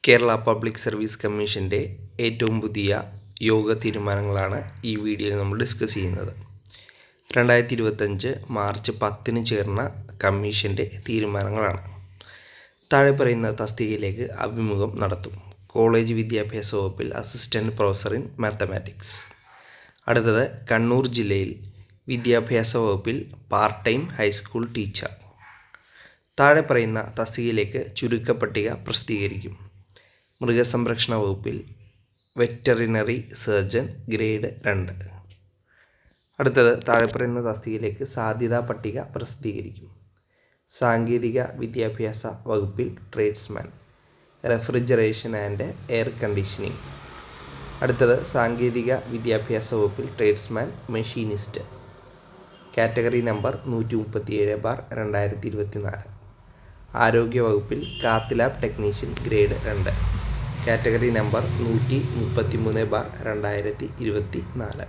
Kerala public service കമ്മീഷൻ്റെ ഏറ്റവും പുതിയ യോഗ തീരുമാനങ്ങളാണ് ഈ വീഡിയോയിൽ നമ്മൾ ഡിസ്കസ് ചെയ്യുന്നത്. 2025 മാർച്ച് 10 ചേർന്ന കമ്മീഷൻ്റെ തീരുമാനങ്ങളാണ്. താഴെ പറയുന്ന തസ്തികയിലേക്ക് അഭിമുഖം നടത്തും. കോളേജ് വിദ്യാഭ്യാസ വകുപ്പിൽ അസിസ്റ്റൻറ്റ് പ്രൊഫസർ ഇൻ മാത്തമാറ്റിക്സ്. അടുത്തത് കണ്ണൂർ ജില്ലയിൽ വിദ്യാഭ്യാസ വകുപ്പിൽ പാർട്ട് ടൈം ഹൈസ്കൂൾ ടീച്ചർ. താഴെ പറയുന്ന തസ്തികയിലേക്ക് ചുരുക്കപ്പട്ടിക പ്രസിദ്ധീകരിക്കും. മൃഗസംരക്ഷണ വകുപ്പിൽ വെറ്ററിനറി സർജൻ ഗ്രേഡ് 2. അടുത്തത് താഴെ പറയുന്ന തസ്തികയിലേക്ക് സാധ്യതാ പട്ടിക പ്രസിദ്ധീകരിക്കും. സാങ്കേതിക വിദ്യാഭ്യാസ വകുപ്പിൽ tradesman, refrigeration and air conditioning. അടുത്തത് സാങ്കേതിക വിദ്യാഭ്യാസ വകുപ്പിൽ ട്രേഡ്സ്മാൻ മെഷീനിസ്റ്റ്. Category number 137/2024. ആരോഗ്യ വകുപ്പിൽ cath lab technician grade 2. Category number 133/2024.